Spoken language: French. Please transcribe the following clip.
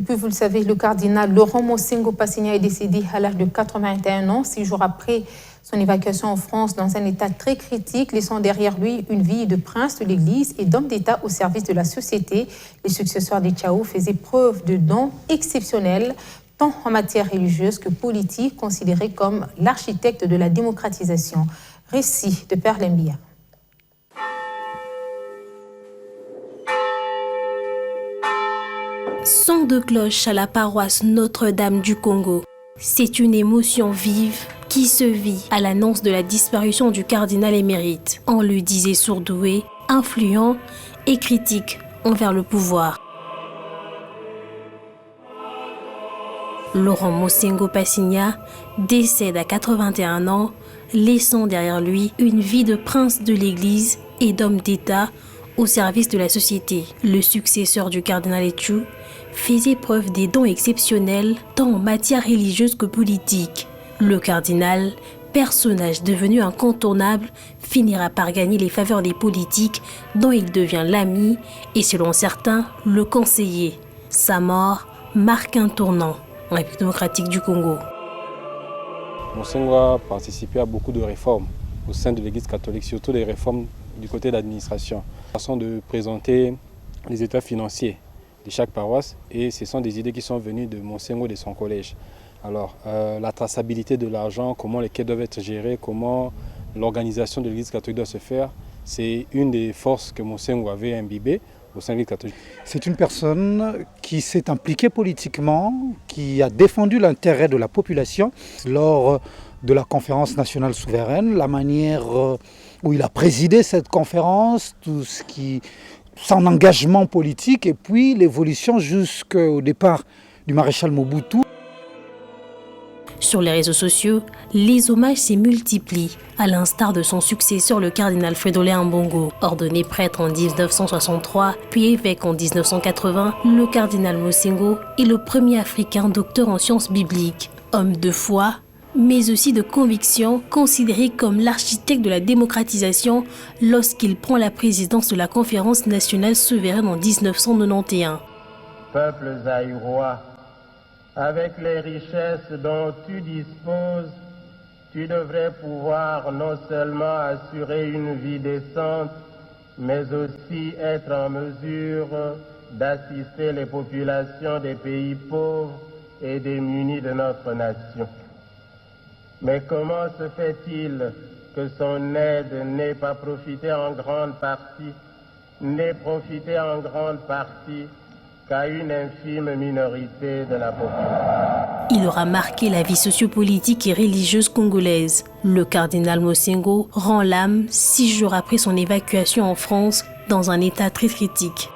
puis, vous le savez, le cardinal Laurent Mosengo Passigna est décédé à l'âge de 81 ans, 6 jours après son évacuation en France dans un état très critique, laissant derrière lui une vie de prince de l'Église et d'homme d'État au service de la société. Les successeurs de Tchao faisaient preuve de dons exceptionnels, tant en matière religieuse que politique, considéré comme l'architecte de la démocratisation. Récit de Père Lembia. Son de cloche à la paroisse Notre-Dame du Congo. C'est une émotion vive qui se vit à l'annonce de la disparition du cardinal émérite. On le disait surdoué, influent et critique envers le pouvoir. Laurent Mosengo Passigna décède à 81 ans, laissant derrière lui une vie de prince de l'Église et d'homme d'État au service de la société. Le successeur du cardinal Etchou faisait preuve des dons exceptionnels tant en matière religieuse que politique. Le cardinal, personnage devenu incontournable, finira par gagner les faveurs des politiques dont il devient l'ami et selon certains, le conseiller. Sa mort marque un tournant en République démocratique du Congo. Mosengo a participé à beaucoup de réformes au sein de l'Église catholique, surtout des réformes du côté de l'administration. Façon de présenter les états financiers de chaque paroisse et ce sont des idées qui sont venues de Mosengo et de son collège. Alors, la traçabilité de l'argent, comment les quais doivent être gérés, comment l'organisation de l'Église catholique doit se faire, c'est une des forces que Mosengo avait imbibées au sein de l'Église catholique. C'est une personne qui s'est impliquée politiquement, qui a défendu l'intérêt de la population lors de la conférence nationale souveraine, la manière où il a présidé cette conférence, son engagement politique et puis l'évolution jusqu'au départ du maréchal Mobutu. Sur les réseaux sociaux, les hommages s'y multiplient, à l'instar de son successeur le cardinal Fridolin Ambongo. Ordonné prêtre en 1963, puis évêque en 1980, le cardinal Mosengo est le premier Africain docteur en sciences bibliques. Homme de foi, mais aussi de conviction, considéré comme l'architecte de la démocratisation lorsqu'il prend la présidence de la conférence nationale souveraine en 1991. Peuples aïrois, avec les richesses dont tu disposes, tu devrais pouvoir non seulement assurer une vie décente, mais aussi être en mesure d'assister les populations des pays pauvres et démunis de notre nation. Mais comment se fait-il que son aide n'ait profité en grande partie qu'à une infime minorité de la population? Il aura marqué la vie sociopolitique et religieuse congolaise. Le cardinal Mosengo rend l'âme 6 jours après son évacuation en France dans un état très critique.